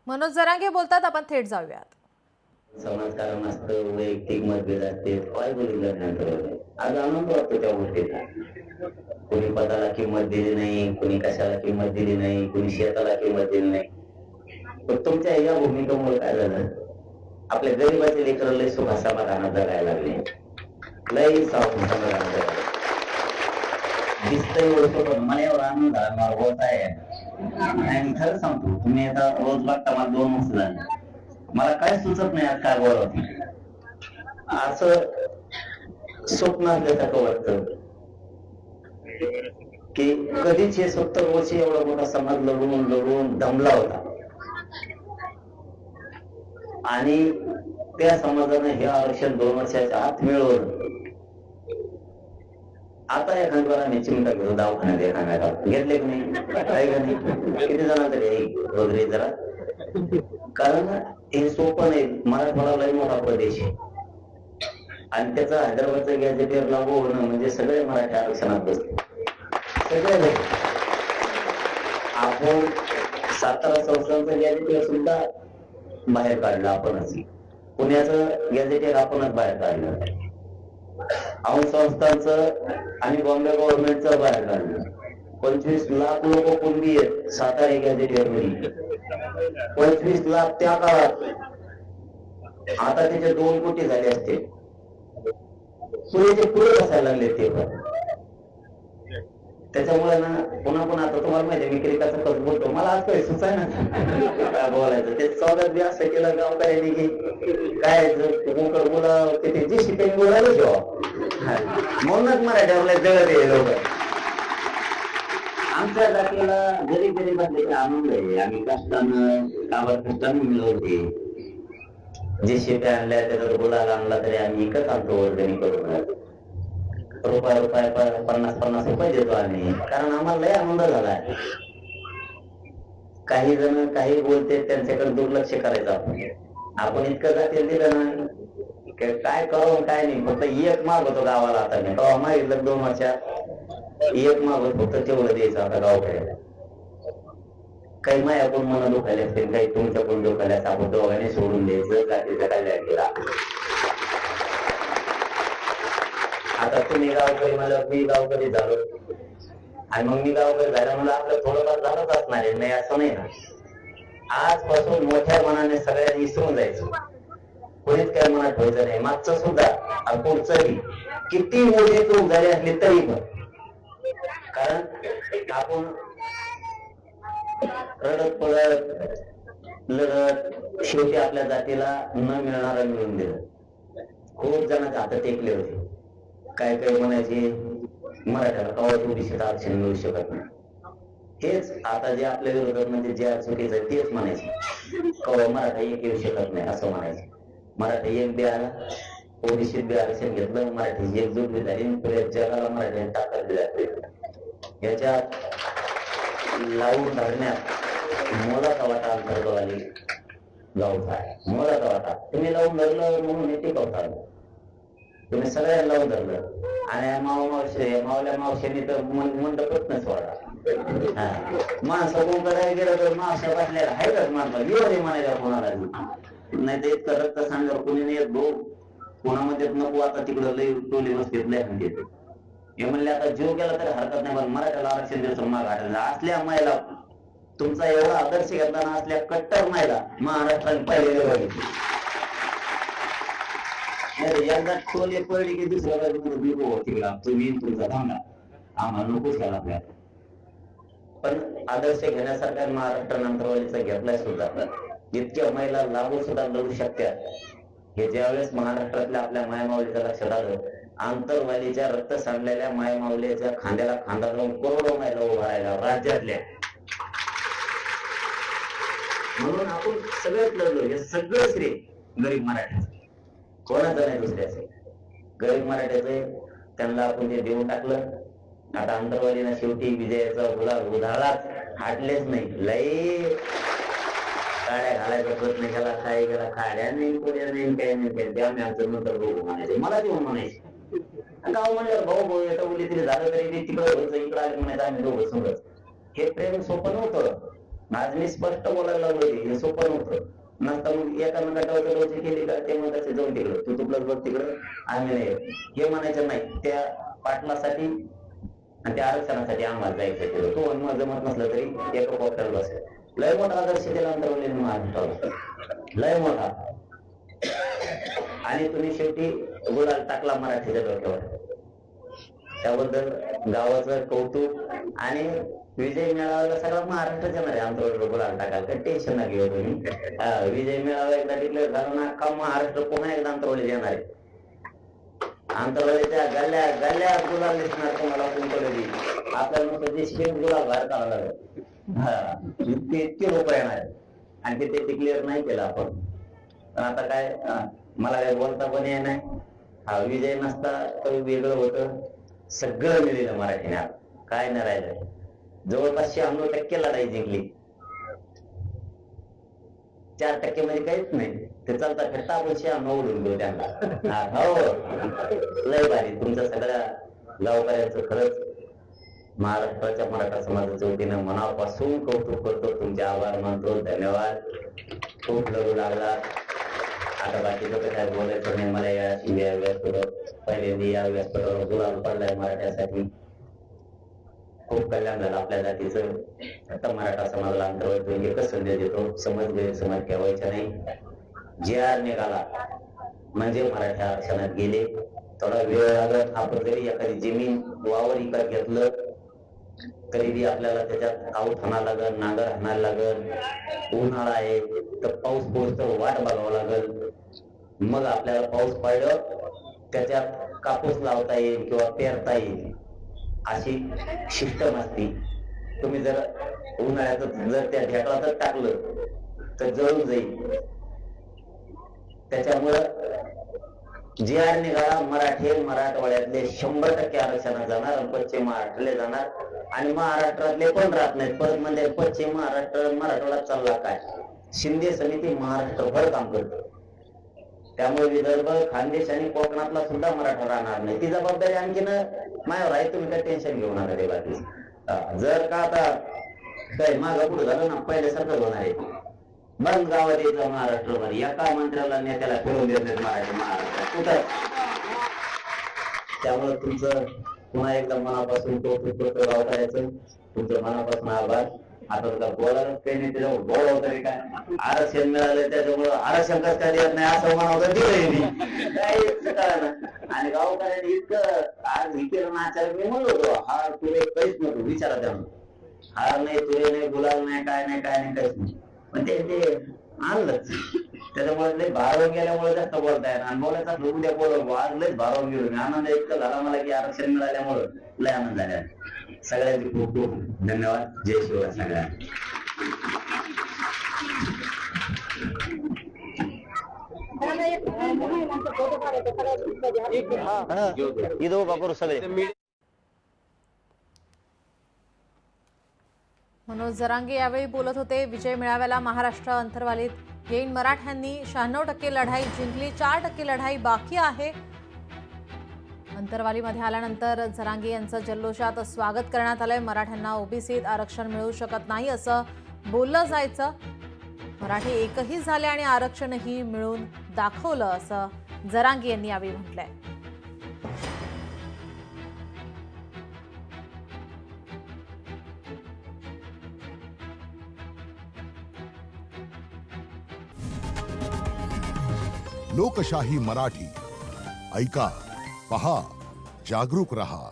मनोज जरांगे बोलतात, आपण थेट जाऊयात. समाजकारण असतं, वैयक्तिक मतभेद असते, काय बघितलं नंतर आज आनंद वाटतो त्या गोष्टीचा. कोणी पदाला किंमत दिली नाही, कोणी कशाला किंमत दिली नाही, कोणी शेताला किंमत दिली नाही. पण तुमच्या या भूमिकेमुळे काय झालं, आपल्या गरीबाचे लेकर लय सुखा समाधानात जगायला लागले, लय समाधानात जगायला दिसतंय एवढं पण मला एवढा आनंद झाला, मला होत आहे. आणि खरं सांगतो, तुम्ही आता रोज बघता मला 2 वर्ष झाले, मला काय सुचत नाही आज काय बोलावं. असं स्वप्न असल्यासारखं वाटतं की कधीच हे 70 वर्ष एवढा मोठा समाज लढून लढून दमला होता आणि त्या समाजाने हे आरक्षण 2 वर्षाच्या आत मिळवलं. आता एखाद्याला मी चिमटा घेऊन दवाखान्यात एखाद्याला घेतले की नाही, काय का नाही, किती जण तरी वगैरे जरा, कारण हे सोपं नाही. मराठवाडा लय मोठा प्रदेश आहे आणि त्याचा हैदराबादचं गॅजेटियर लागू होणं म्हणजे सगळे मराठी आरक्षणात बसले, सगळे. आपण सातारा संस्थांचं गॅजेटियर सुद्धा बाहेर काढलं आपणच, पुण्याचं गॅजेटियर आपणच बाहेर काढलं, औंध संस्थांचं आणि बॉम्बे गव्हर्नमेंटचं बाहेर काढलं. 25 लाख लोक कुणबी आहेत सातारा गॅजेटियर मध्ये, 25 लाख त्या काळात, आता त्याचे 2 कोटी झाले असते. पुरेचे पुरे बसायला लागले ते पण. त्याच्यामुळे ना पुन्हा पुन्हा आता तुम्हाला माहिती मी क्रिकेटचं कसं बोलतो, मला आज काही सुचाय ना काय बोलायचं. ते स्वागत बी असं केलं गावकऱ्यांनी की काय बोला तिथे जे शिकायला बोलायला ठेवा, म्हणूनच मराठ्याला जगत आहे लोक. आमच्या जातीला गरीब गरीबातले आनंद आहे, आम्ही कष्टानं काबर कष्टानं मिळवते. जे शेती आणल्या त्याचा गुलाल आणला तरी आम्ही एकच आणतो वर्गणी करून, रुपया 50 रुपये देतो आम्ही, कारण आम्हाला लय आनंद झालाय. काही जण काही बोलते त्यांच्याकडे दुर्लक्ष करायचं आपण इतकं जातील दिलं ना काय करू काय नाही, फक्त एक माग होतो गावाला. आता मी गावा मागितलं 2 वर्षात एक माग फक्त तेवढं द्यायचं आता गावकडे. काही मायाकडून मला दुखायला असतील, काही तुमच्याकडून दुखायला असं आपण दोघांनी सोडून द्यायचं, जातीचं कल्याण केला. आता तुम्ही गावकरी मला, मी गावकरी झालो आणि मग मी गावकरी झाला मला आपलं थोडंफार झालंच असणार आहे, नाही असं नाही ना. आजपासून मोठ्या मनाने सगळ्यांनी विसरून जायचं, कोणीच काय मनात ठेवायचं नाही, मागचं सुद्धा आणि पुढचंही. किती मोठी चूक झाली असली तरी पण, कारण आपण रडत पडत लढत शेवटी आपल्या जातीला न मिळणारा मिळून दिलं. खूप जणांच्या हातात टेकले होते, काय काय म्हणायचे मराठ्याला कवा ओबीसीचं आरक्षण मिळू शकत नाही. हेच आता जे आपल्या विरोधात म्हणजे जे चुकीचं आहे तेच म्हणायचे, कवा मराठा एक येऊ शकत नाही असं म्हणायचे. मराठा एक बी आला, ओबीसीत बी आरक्षण घेतलं, मराठी एकजूट बी झाली, पुऱ्या जगाला मराठ्याने ताकद दिली. याच्यात लावून धरण्यात मोलाचा वाटा अंतर्गतवाली गावचा आहे, मोलाचा वाटा. तुम्ही लावून धरलं म्हणून हे टिकवता, तुम्ही सगळ्यांना लावून धरलं आणि मावल्या मावशीने तर मंडपच नाही सोडा. माणसं कोण करायला गेलं तर मावश्या बसल्याला आहे का माणसा विरोधी म्हणायला कोणाला नाही, तर इतकं रक्त सांगल्यावर कोणी नाही येत भाऊ, कोणामध्ये नको. आता तिकडं लई टोली बसतेत लय म्हणजे हे म्हणले आता जीव गेला तरी हरकत नाही, पण मराठ्याला आरक्षण द्यायचं माग हटायला. असल्या महिला तुमचा एवढा आदर्श घेतला ना, असल्या कट्टर महिला महाराष्ट्राने पाहिलेले बघितले. एकदा टोले पडली की दुसऱ्या तिकडा तुम्ही तुमचा थांबला, आम्हाला नकोच घ्यायला आपल्याला. पण आदर्श घेण्यासारखा महाराष्ट्र नंतरवालीचा घेतलाय सुद्धा. इतक्या महिला लागू सुद्धा लढू शकतात. हे ज्यावेळेस महाराष्ट्रातल्या आपल्या मायमाऊलीच्या लक्षात आलं, आंतरवालीच्या रक्त सांडलेल्या मायमाऊलीच्या खांद्याला खांदा लावून करोडो महिला उभा राहिला राज्यातल्या. म्हणून आपण सगळ्यात लढलो. हे सगळं श्रेय गरीब मराठ्याचं, कोणाचं नाही दुसऱ्याचं. गरीब मराठ्याचं त्यांना आपण ते देऊन टाकलं. आता आंतरवालीला शेवटी विजयाचा गुलाब उधळलाच, हाटलेच नाही. लई काड्या घालायचा प्रयत्न केला, काय केला, काड्या नाही कोड्या नाही काही नाही, त्या मी आमचं नंतर बघू म्हणायचे. मला देऊन म्हणायचे गाव म्हणल्यावर भाऊ भाऊ येतं बोलली तरी झालं तरी तिकडं व्हायचं, इकडं आले म्हणायचं आम्ही दोघं समज. हे प्रेम सोपं नव्हतं. आज मी स्पष्ट बोलायला लागलो हे सोपं नव्हतं. नंतर मग एकानं गटावर डोचे केली का ते म्हणतात जाऊन तिकडं तू तुपलंच बघ तिकडं आम्ही नाही हे म्हणायचं नाही. त्या पाटलासाठी आणि त्या आरक्षणासाठी आम्हाला जायचं तिकडं. तो आणि जमत नसलं तरी एका कोपऱ्याला बसेल. लय मोठा आदर्श दिला अंतरवली महाराष्ट्राला, लय मोठा. आणि तुम्ही शेवटी गुलाल टाकला मराठीच्या डोक्यावर, त्याबद्दल गावाचं कौतुक. आणि विजय मेळाव्याला सगळा महाराष्ट्र येणार आहे आंतरवाली गुलाल टाकायला, काही टेन्शन नाही घेऊ तुम्ही. विजय मेळावा एकदा डिक्लेअर झाला ना अख्खा महाराष्ट्र पुन्हा एकदा आंतरवाली येणार आहे. आंतरवालीच्या गल्ल्या गल्ल्या गुलाल दिसणार तुम्हाला कोणतरी. आपल्याला नुसतं जे गुलाल बाहेर काढायला लागेल इतके लोक येणार आहे. आणि ते डिक्लेअर नाही केलं आपण. पण आता काय मला काय बोलता पण ये नाही. हा विजय नसता तर वेगळं होतं. सगळं मिळेल मराठीने, काय नाही राहिलं. जवळपास 96% लढाई जिंकली. 4% मध्ये काहीच नाही. ते चालता फिरता आपण 96 उडून देऊ त्यांना. हो लय भारी. तुमच्या सगळ्या गावकऱ्यांचं खरंच महाराष्ट्राच्या मराठा समाजाच्या वतीनं मनापासून कौतुक करतो. तुमचे आभार मानतो. धन्यवाद. खूप लढू लागला. आता बाकीचं तर काय बोलायचं नाही. मला या व्यासपीठावर पहिल्यांदा या व्यासपीठावर गुलाल पडलाय मराठ्यासाठी. खूप कल्याण झालं आपल्या जातीचं. आता मराठा समाजाला अंतर्गत एकच संदेश देतो, समज गैरसमज ठेवायचा नाही. जे आर निघाला म्हणजे मराठा आरक्षणात गेले. थोडा वेळ लागत. आपण जरी एखादी जमीन वावर विकत घेतलं तरी बी आपल्याला त्याच्यात आऊट हाणावं लागल, नांगर हाणायला लागल. उन्हाळा आहे तर पाऊस पोहोचतो वाट बघावं लागल. मग आपल्याला पाऊस पडलं त्याच्यात कापूस लावता येईल किंवा पेरता येईल अशी सिस्टम असते. तुम्ही जर उन्हाळ्यात जर त्या ढेकळातच टाकलं तर जळून जाईल. त्याच्यामुळं जे आर निघाला मराठवाड्यातले 100% आरक्षणात जाणार आणि पश्चिम महाराष्ट्राला जाणार. आणि महाराष्ट्रातले पण राहत नाहीत. परत म्हणजे पश्चिम महाराष्ट्र मराठवाड्यात चालला काय. शिंदे समिती महाराष्ट्रभर काम करते. त्यामुळे विदर्भ खानदेश आणि कोकणातला सुद्धा मराठा राहणार नाही. ती जबाबदारी आणखीन माझ्यावर आहे. तुम्ही काय टेन्शन घेऊ नका ते बाकी. जर का आता काय मागं पुढे झालं ना पहिल्यासारखं होणार आहे. बंद गावात यायचं महाराष्ट्रभर. एका मंत्र्याला नेत्याला फिरवून देत नाहीत महाराष्ट्र कुठं. त्यामुळे तुमचं पुन्हा एकदा मनापासून कौतुक करतो गावकऱ्याचं. तुमचं मनापासून आभार. आता तुला बोलायलाच काही नाही. त्याच्यावर बोलावं तरी काय. आरक्षण मिळालं त्याच्यामुळं आरक्षण कसं काय देत नाही असं म्हणावं दिलं काही कळलं. आणि गावकऱ्यांनी इतकं आज विकेल नाचार मी म्हणलो होतो हार तुरे काहीच नको विचारा त्यांना. हार नाही तुरे नाही गुलाल नाही काय नाही काहीच नाही. पण ते आणलंच. त्याच्यामुळे लय भारावून गेल्यामुळे जास्त बोलताय. आणि बोलायचा उद्या बोलव आज लयच भारावून गेलो मी. आनंद इतकं झाला मला की आरक्षण मिळाल्यामुळं लय आनंद झाला. सगळ्यांचे खूप खूप धन्यवाद. जय शिवराय सगळ्यांना. इथं उभा करू सगळे. मनोज जरांगे यावेळी बोलत होते. विजय मेळाव्याला महाराष्ट्र अंतरवालीत येईन. मराठ्यांनी 96% लढाई जिंकली, 4% लढाई बाकी आहे. अंतरवालीमध्ये आल्यानंतर जरांगे यांचं जल्लोषात स्वागत करण्यात आलंय. मराठ्यांना ओबीसीत आरक्षण मिळू शकत नाही असं बोललं जायचं. मराठी एकही झाले आणि आरक्षणही मिळून दाखवलं असं जरांगे यांनी यावेळी म्हटलंय. लोकशाही मराठी ऐका, पहा, जागरूक रहा.